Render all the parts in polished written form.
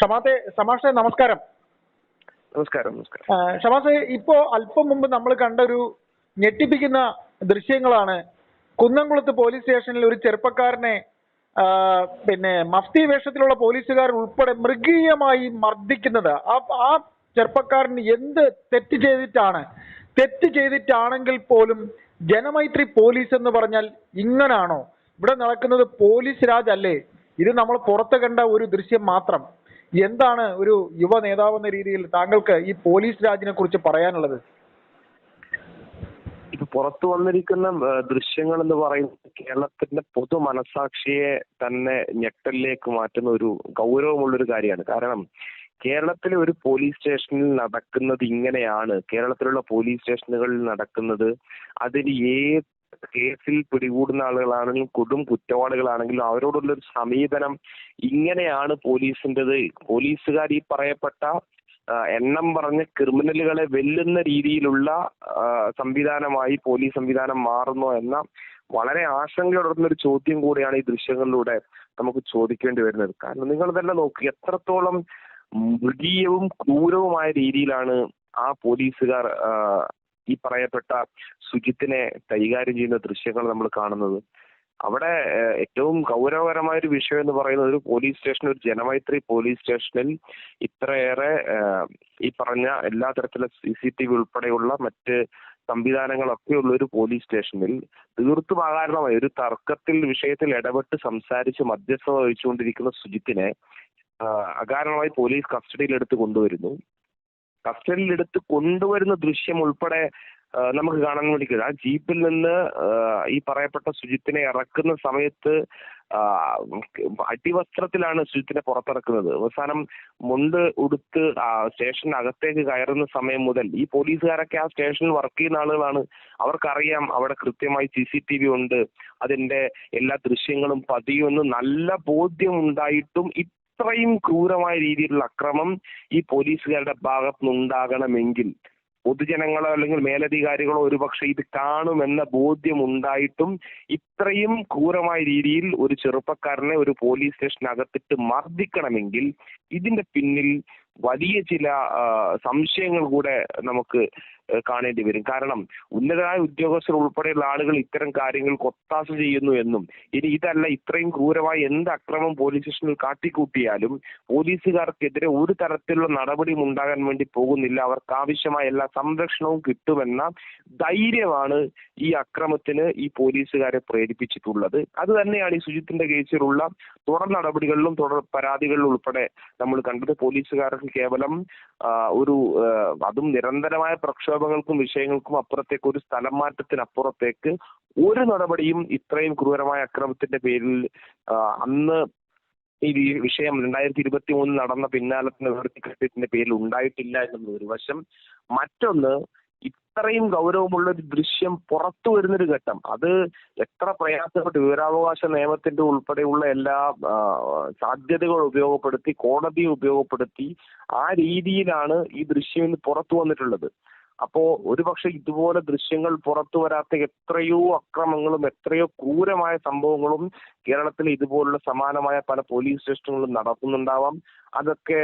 ഷമാസെ നമസ്കാരം. നമസ്കാരം. നമസ്കാരം. ഷമാസെ, ഇപ്പോ അല്പം മുമ്പ് നമ്മൾ കണ്ട ഒരു ഞെട്ടിപ്പിക്കുന്ന ദൃശ്യങ്ങളാണ്. കുന്നംകുളത്ത് പോലീസ് സ്റ്റേഷനിൽ ഒരു ചെറുപ്പക്കാരനെ മഫ്തി വേഷത്തിലുള്ള പോലീസുകാർ ഉൾപ്പെടെ മൃഗീയമായി മർദ്ദിക്കുന്നത്. ആ ചെറുപ്പക്കാരൻ എന്ത് തെറ്റ് ചെയ്തിട്ടാണെങ്കിൽ പോലും ജനമൈത്രി പോലീസ് എന്ന് പറഞ്ഞാൽ ഇങ്ങനാണോ? ഇവിടെ നടക്കുന്നത് പോലീസ് രാജ് അല്ലേ? ഇത് നമ്മൾ പുറത്ത് കണ്ട ഒരു ദൃശ്യം മാത്രം. എന്താണ് ഒരു യുവ നേതാവെന്ന രീതിയിൽ താങ്കൾക്ക് ഈ പോലീസ് രാജിനെ കുറിച്ച് പറയാനുള്ളത്? ഇപ്പൊ പുറത്തു വന്നിരിക്കുന്ന ദൃശ്യങ്ങൾ എന്ന് പറയുന്നത് കേരളത്തിന്റെ പൊതു മനസാക്ഷിയെ തന്നെ ഞെട്ടലിലേക്ക് മാറ്റുന്ന ഒരു ഗൗരവമുള്ളൊരു കാര്യമാണ്. കാരണം കേരളത്തിലെ ഒരു പോലീസ് സ്റ്റേഷനിൽ നടക്കുന്നത് ഇങ്ങനെയാണ്, കേരളത്തിലുള്ള പോലീസ് സ്റ്റേഷനുകളിൽ നടക്കുന്നത്, അതിന് ഏത് കേസിൽ പിടികൂടുന്ന ആളുകളാണെങ്കിലും കൊടും കുറ്റവാളികളാണെങ്കിലും അവരോടുള്ള ഒരു സമീപനം ഇങ്ങനെയാണ് പോലീസിൻ്റെത്. പോലീസുകാർ ഈ പറയപ്പെട്ട എണ്ണം പറഞ്ഞ ക്രിമിനലുകളെ വെല്ലുന്ന രീതിയിലുള്ള സംവിധാനമായി പോലീസ് സംവിധാനം മാറുന്നു എന്ന വളരെ ആശങ്കയുണർത്തുന്ന ഒരു ചോദ്യം കൂടിയാണ് ഈ ദൃശ്യങ്ങളിലൂടെ നമുക്ക് ചോദിക്കേണ്ടി വരുന്നത്. കാരണം നിങ്ങൾ തന്നെ നോക്കുക, എത്രത്തോളം മൃഗീയവും ക്രൂരവുമായ രീതിയിലാണ് ആ പോലീസുകാർ ഈ പറയപ്പെട്ട സുജിത്തിനെ കൈകാര്യം ചെയ്യുന്ന ദൃശ്യങ്ങൾ നമ്മൾ കാണുന്നത്. അവിടെ ഏറ്റവും ഗൗരവകരമായ ഒരു വിഷയം എന്ന് പറയുന്നത്, ഒരു പോലീസ് സ്റ്റേഷൻ, ഒരു ജനമൈത്രി പോലീസ് സ്റ്റേഷനിൽ ഇത്രയേറെ ഈ പറഞ്ഞ എല്ലാ തരത്തിലുള്ള CCTV ഉൾപ്പെടെയുള്ള മറ്റ് സംവിധാനങ്ങളൊക്കെ ഉള്ള ഒരു പോലീസ് സ്റ്റേഷനിൽ തീർത്തും അകാരണമായി ഒരു വിഷയത്തിൽ ഇടപെട്ട് സംസാരിച്ച് മധ്യസ്ഥത വഹിച്ചുകൊണ്ടിരിക്കുന്ന സുജിത്തിനെ അകാരണമായി പോലീസ് കസ്റ്റഡിയിലെടുത്ത് കൊണ്ടുവരുന്നു. കസ്റ്റഡിയിലെടുത്ത് കൊണ്ടുവരുന്ന ദൃശ്യം ഉൾപ്പെടെ നമുക്ക് കാണാൻ വേണ്ടി കഴിയും. ആ ജീപ്പിൽ നിന്ന് ഈ പറയപ്പെട്ട സുജിത്തിനെ ഇറക്കുന്ന സമയത്ത് അടിവസ്ത്രത്തിലാണ് സുജിത്തിനെ പുറത്തിറക്കുന്നത്. അവസാനം മുണ്ട് ഉടുത്ത് സ്റ്റേഷനകത്തേക്ക് കയറുന്ന സമയം മുതൽ ഈ പോലീസുകാരൊക്കെ ആ സ്റ്റേഷനിൽ വർക്ക് ചെയ്യുന്ന ആളുകളാണ്. അവർക്കറിയാം അവിടെ കൃത്യമായി CCTV ഉണ്ട്, അതിന്റെ എല്ലാ ദൃശ്യങ്ങളും പതിയുമെന്ന് നല്ല ബോധ്യം ഉണ്ടായിട്ടും ഇത്രയും ക്രൂരമായ രീതിയിലുള്ള അക്രമം ഈ പോലീസുകാരുടെ ഭാഗത്തുനിന്ന് ഉണ്ടാകണമെങ്കിൽ പൊതുജനങ്ങളോ അല്ലെങ്കിൽ മേലധികാരികളോ ഒരുപക്ഷെ ഇത് കാണുമെന്ന ബോധ്യം ഉണ്ടായിട്ടും ഇത്രയും ക്രൂരമായ രീതിയിൽ ഒരു ചെറുപ്പക്കാരനെ ഒരു പോലീസ് സ്റ്റേഷനകത്തിട്ട് മർദ്ദിക്കണമെങ്കിൽ ഇതിന്റെ പിന്നിൽ വലിയ ചില സംശയങ്ങൾ കൂടെ നമുക്ക് കാണേണ്ടി വരും. കാരണം ഉന്നതരായ ഉദ്യോഗസ്ഥർ ഉൾപ്പെടെയുള്ള ആളുകൾ ഇത്തരം കാര്യങ്ങൾക്ക് ഒത്താശ ചെയ്യുന്നു എന്നും, ഇനി ഇതല്ല ഇത്രയും ക്രൂരമായ എന്ത് അക്രമം പോലീസ് സ്റ്റേഷനിൽ കാട്ടിക്കൂട്ടിയാലും പോലീസുകാർക്കെതിരെ ഒരു തരത്തിലുള്ള നടപടിയും ഉണ്ടാകാൻ വേണ്ടി പോകുന്നില്ല, അവർക്ക് ആവശ്യമായ എല്ലാ സംരക്ഷണവും കിട്ടുമെന്ന ധൈര്യമാണ് ഈ അക്രമത്തിന് ഈ പോലീസുകാരെ പ്രേരിപ്പിച്ചിട്ടുള്ളത്. അത് തന്നെയാണ് ഈ സുജിത്തിന്റെ കേസിലുള്ള തുടർ നടപടികളിലും തുടർ പരാതികളിലും ഉൾപ്പെടെ നമ്മൾ കണ്ടത്. പോലീസുകാർക്ക് കേവലം അതും നിരന്തരമായ പ്രക്ഷോഭങ്ങൾക്കും വിഷയങ്ങൾക്കും അപ്പുറത്തേക്ക്, ഒരു സ്ഥലം മാറ്റത്തിനപ്പുറത്തേക്ക് ഒരു നടപടിയും ഇത്രയും ക്രൂരമായ അക്രമത്തിന്റെ പേരിൽ അന്ന് ഈ വിഷയം 2023 നടന്ന പിന്നാലത്തിന് നിവർത്തിക്കെട്ടിന്റെ പേരിൽ ഉണ്ടായിട്ടില്ല എന്നുള്ള ഒരു വശം. മറ്റൊന്ന്, ഇത്രയും ഗൗരവമുള്ള ഒരു ദൃശ്യം പുറത്തു വരുന്നൊരു ഘട്ടം, അത് എത്ര പ്രയാസപ്പെട്ട് വിവരാവകാശ നിയമത്തിന്റെ ഉൾപ്പെടെയുള്ള എല്ലാ സാധ്യതകൾ ഉപയോഗപ്പെടുത്തി, കോടതിയെ ഉപയോഗപ്പെടുത്തി ആ രീതിയിലാണ് ഈ ദൃശ്യം ഇന്ന് പുറത്തു വന്നിട്ടുള്ളത്. അപ്പോ ഒരുപക്ഷെ ഇതുപോലെ ദൃശ്യങ്ങൾ പുറത്തു വരാത്ത എത്രയോ അക്രമങ്ങളും എത്രയോ ക്രൂരമായ സംഭവങ്ങളും കേരളത്തിൽ ഇതുപോലുള്ള സമാനമായ പല പോലീസ് സ്റ്റേഷനുകളും നടക്കുന്നുണ്ടാവാം. അതൊക്കെ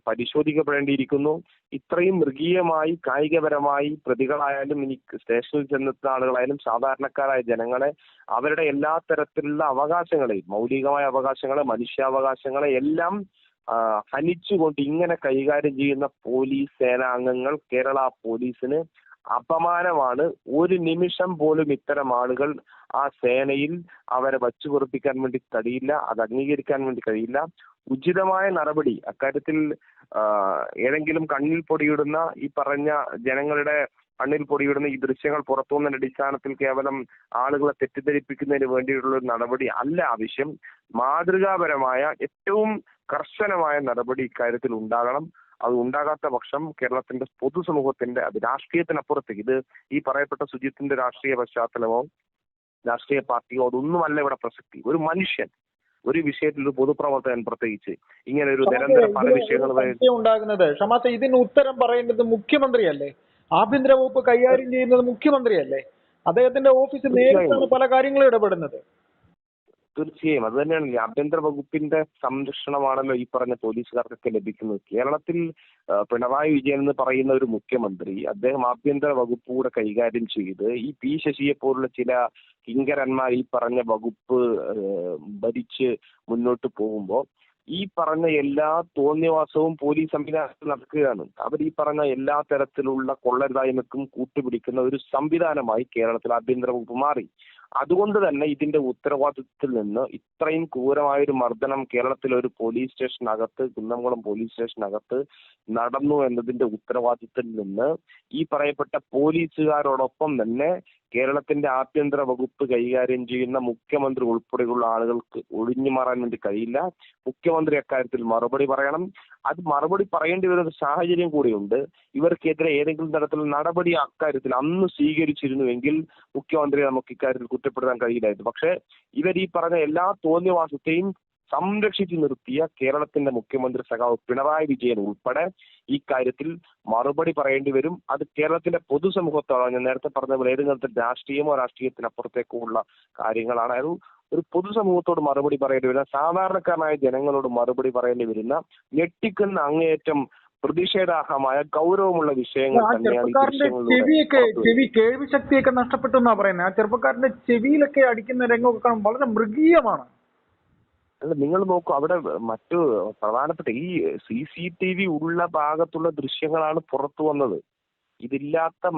പരിശോധിക്കപ്പെടേണ്ടിയിരിക്കുന്നു. ഇത്രയും മൃഗീയമായി കായികപരമായി പ്രതികളായാലും ഇനി സ്റ്റേഷനിൽ ചെന്നെത്തുന്ന ആളുകളായാലും സാധാരണക്കാരായ ജനങ്ങളെ അവരുടെ എല്ലാ തരത്തിലുള്ള അവകാശങ്ങളെയും, മൗലികമായ അവകാശങ്ങളെ, മനുഷ്യാവകാശങ്ങളെ എല്ലാം ഹനിച്ചുകൊണ്ട് ഇങ്ങനെ കൈകാര്യം ചെയ്യുന്ന പോലീസ് സേനാംഗങ്ങൾ കേരള പോലീസിന് അപമാനമാണ്. ഒരു നിമിഷം പോലും ഇത്തരം ആളുകൾ ആ സേനയിൽ അവരെ വച്ചുപൊറുപ്പിക്കാൻ വേണ്ടി കഴിയില്ല, അത് അംഗീകരിക്കാൻ വേണ്ടി കഴിയില്ല. ഉചിതമായ നടപടി അക്കാര്യത്തിൽ ഏതെങ്കിലും കണ്ണിൽ പൊടിയിടുന്ന ഈ പറഞ്ഞ ജനങ്ങളുടെ കണ്ണിൽ പൊടിയിടുന്ന ഈ ദൃശ്യങ്ങൾ പുറത്തു വന്നതിന്റെ അടിസ്ഥാനത്തിൽ കേവലം ആളുകളെ തെറ്റിദ്ധരിപ്പിക്കുന്നതിന് വേണ്ടിയിട്ടുള്ള ഒരു നടപടി അല്ല ആവശ്യം. മാതൃകാപരമായ ഏറ്റവും കർശനമായ നടപടി ഇക്കാര്യത്തിൽ ഉണ്ടാകണം. അത് ഉണ്ടാകാത്ത പക്ഷം കേരളത്തിന്റെ പൊതുസമൂഹത്തിന്റെ, അത് രാഷ്ട്രീയത്തിനപ്പുറത്തേക്ക്, ഇത് ഈ പറയപ്പെട്ട സുജിത്തിന്റെ രാഷ്ട്രീയ പശ്ചാത്തലമോ രാഷ്ട്രീയ പാർട്ടിയോ അതൊന്നുമല്ല ഇവിടെ പ്രസക്തി. ഒരു മനുഷ്യൻ, ഒരു വിഷയത്തിൽ ഒരു പൊതുപ്രവർത്തകൻ പ്രത്യേകിച്ച് ഇങ്ങനെ ഒരു നിരന്തരം പല വിഷയങ്ങളും ഉണ്ടാകുന്നത്. ഷമാസ, ഇതിന് ഉത്തരം പറയേണ്ടത് മുഖ്യമന്ത്രിയല്ലേ? ആഭ്യന്തര വകുപ്പ് കൈകാര്യം ചെയ്യുന്നത് മുഖ്യമന്ത്രിയല്ലേ? അദ്ദേഹത്തിന്റെ ഓഫീസ് നേരിട്ടാണ് പല കാര്യങ്ങളും ഇടപെടുന്നത്. തീർച്ചയായും അത് തന്നെയാണ് ആഭ്യന്തര വകുപ്പിന്റെ സംരക്ഷണമാണല്ലോ ഈ പറഞ്ഞ പോലീസുകാർക്കൊക്കെ ലഭിക്കുന്നത്. കേരളത്തിൽ പിണറായി വിജയൻ എന്ന് പറയുന്ന ഒരു മുഖ്യമന്ത്രി, അദ്ദേഹം ആഭ്യന്തര വകുപ്പ് കൂടെ കൈകാര്യം ചെയ്ത് ഈ പി ശശിയെ പോലുള്ള ചില കിങ്കരന്മാർ ഈ പറഞ്ഞ വകുപ്പ് ഭരിച്ച് മുന്നോട്ട് പോകുമ്പോൾ ഈ പറഞ്ഞ എല്ലാ തോന്നിയവാസവും പോലീസ് സംവിധാനത്തിൽ നടക്കുകയാണ്. അവർ ഈ പറഞ്ഞ എല്ലാ തരത്തിലുള്ള കൊള്ളരുതായ്മക്കും കൂട്ടുപിടിക്കുന്ന ഒരു സംവിധാനമായി കേരളത്തിൽ ആഭ്യന്തര വകുപ്പ് മാറി. അതുകൊണ്ട് തന്നെ ഇതിന്റെ ഉത്തരവാദിത്വത്തിൽ നിന്ന് ഇത്രയും ക്രൂരമായൊരു മർദ്ദനം കേരളത്തിലെ ഒരു പോലീസ് സ്റ്റേഷനകത്ത്, കുന്നംകുളം പോലീസ് സ്റ്റേഷനകത്ത് നടന്നു എന്നതിന്റെ ഉത്തരവാദിത്തത്തിൽ നിന്ന് ഈ പറയപ്പെട്ട പോലീസുകാരോടൊപ്പം തന്നെ കേരളത്തിന്റെ ആഭ്യന്തര വകുപ്പ് കൈകാര്യം ചെയ്യുന്ന മുഖ്യമന്ത്രി ഉൾപ്പെടെയുള്ള ആളുകൾക്ക് ഒഴിഞ്ഞു മാറാൻ വേണ്ടി കഴിയില്ല. മുഖ്യമന്ത്രി അക്കാര്യത്തിൽ മറുപടി പറയണം. അത് മറുപടി പറയേണ്ടി വരുന്ന സാഹചര്യം കൂടിയുണ്ട്. ഇവർക്കെതിരെ ഏതെങ്കിലും തരത്തിലുള്ള നടപടി അക്കാര്യത്തിൽ അന്ന് സ്വീകരിച്ചിരുന്നുവെങ്കിൽ മുഖ്യമന്ത്രിയെ നമുക്ക് ഇക്കാര്യത്തിൽ കുറ്റപ്പെടുത്താൻ കഴിയില്ലായിരുന്നു. പക്ഷേ ഇവർ ഈ പറഞ്ഞ എല്ലാ തോന്നിയവാസത്തെയും സംരക്ഷിച്ചു നിർത്തിയ കേരളത്തിന്റെ മുഖ്യമന്ത്രി സഖാവ് പിണറായി വിജയൻ ഉൾപ്പെടെ ഈ കാര്യത്തിൽ മറുപടി പറയേണ്ടി വരും. അത് കേരളത്തിന്റെ പൊതുസമൂഹത്തോടാണ്. ഞാൻ നേരത്തെ പറഞ്ഞ പോലെ ഏതെങ്കിലും തരത്തിൽ രാഷ്ട്രീയമോ രാഷ്ട്രീയത്തിനപ്പുറത്തേക്കോ ഉള്ള കാര്യങ്ങളാണ്. അത് ഒരു പൊതുസമൂഹത്തോട് മറുപടി പറയേണ്ടി വരുന്ന, സാധാരണക്കാരനായ ജനങ്ങളോട് മറുപടി പറയേണ്ടി വരുന്ന, ഞെട്ടിക്കുന്ന അങ്ങേയറ്റം പ്രതിഷേധാർഹമായ ഗൗരവമുള്ള വിഷയങ്ങൾ തന്നെയാണ് ഈ ദൃശ്യങ്ങളിലൂടെ. കേൾവി ശക്തിയൊക്കെ നഷ്ടപ്പെട്ടു എന്നാ പറയുന്നത്. ആ ചെറുപ്പക്കാരന്റെ ചെവിയിലൊക്കെ അടിക്കുന്ന രംഗമൊക്കെ കാണും, വളരെ മൃഗീയമാണ്. അല്ല, നിങ്ങൾ നോക്കൂ, അവിടെ മറ്റു പ്രധാനപ്പെട്ട ഈ CCTV ഉള്ള ഭാഗത്തുള്ള ദൃശ്യങ്ങളാണ് പുറത്തു വന്നത്. ഇതില്ലാത്ത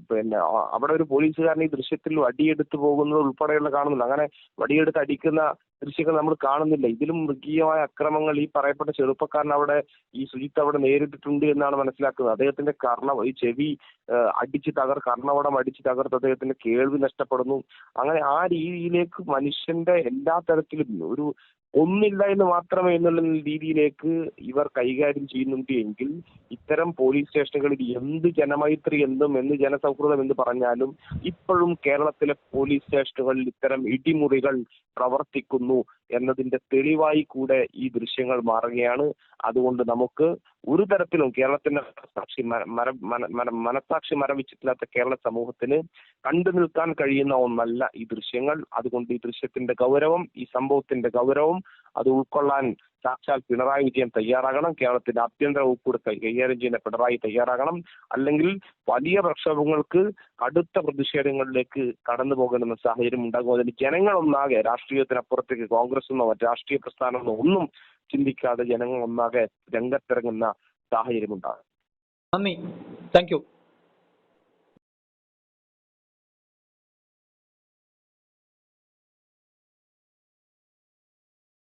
പിന്നെ അവിടെ ഒരു പോലീസുകാരൻ ഈ ദൃശ്യത്തിൽ വടിയെടുത്ത് പോകുന്നത് ഉൾപ്പെടെയുള്ള കാണുന്നില്ല. അങ്ങനെ വടിയെടുത്ത് അടിക്കുന്ന ദൃശ്യങ്ങൾ നമ്മൾ കാണുന്നില്ല. ഇതിലും മൃഗീയമായ അക്രമങ്ങൾ ഈ പറയപ്പെട്ട ചെറുപ്പക്കാരൻ അവിടെ, ഈ സുജിത്ത് അവിടെ നേരിട്ടിട്ടുണ്ട് എന്നാണ് മനസ്സിലാക്കുന്നത്. അദ്ദേഹത്തിന്റെ ഈ ചെവി കർണവടം അടിച്ച് തകർത്ത് അദ്ദേഹത്തിന്റെ കേൾവി നഷ്ടപ്പെടുന്നു. അങ്ങനെ ആ രീതിയിലേക്ക് മനുഷ്യന്റെ എല്ലാ തരത്തിലും ഒരു ഒന്നില്ല എന്ന് മാത്രമേ എന്നുള്ള രീതിയിലേക്ക് ഇവർ കൈകാര്യം ചെയ്യുന്നുണ്ട് എങ്കിൽ ഇത്തരം പോലീസ് സ്റ്റേഷനുകളിൽ എന്ത് ജനമൈത്രി എന്ത് ജനസൗഹൃദം എന്ന് പറഞ്ഞാലും ഇപ്പോഴും കേരളത്തിലെ പോലീസ് സ്റ്റേഷനുകളിൽ ഇത്തരം ഇടിമുറികൾ പ്രവർത്തിക്കുന്നു എന്നതിന്റെ തെളിവായി കൂടെ ഈ ദൃശ്യങ്ങൾ മാറുകയാണ്. അതുകൊണ്ട് നമുക്ക് ഒരു തരത്തിലും കേരളത്തിന്റെ മനസാക്ഷി മരവിച്ചിട്ടില്ലാത്ത കേരള സമൂഹത്തിന് കണ്ടു നിൽക്കാൻ കഴിയുന്ന ഒന്നല്ല ഈ ദൃശ്യങ്ങൾ. അതുകൊണ്ട് ഈ ദൃശ്യത്തിന്റെ ഗൗരവം, ഈ സംഭവത്തിന്റെ ഗൗരവം അത് ഉൾക്കൊള്ളാൻ സാക്ഷാൽ പിണറായി വിജയൻ തയ്യാറാകണം. കേരളത്തിന്റെ ആഭ്യന്തര വകുപ്പ് കൈകാര്യം ചെയ്യുന്ന പിണറായി തയ്യാറാകണം. അല്ലെങ്കിൽ വലിയ പ്രക്ഷോഭങ്ങൾക്ക്, കടുത്ത പ്രതിഷേധങ്ങളിലേക്ക് കടന്നു പോകുന്ന സാഹചര്യം ഉണ്ടാകും. അതിന് ജനങ്ങളൊന്നാകെ, രാഷ്ട്രീയത്തിനപ്പുറത്തേക്ക് കോൺഗ്രസ് എന്നോ മറ്റ് രാഷ്ട്രീയ പ്രസ്ഥാനങ്ങളോ ഒന്നും ചിന്തിക്കാതെ ജനങ്ങൾ ഒന്നാകെ രംഗത്തിറങ്ങുന്ന സാഹചര്യം ഉണ്ടാകും. നന്ദി, താങ്ക് യു.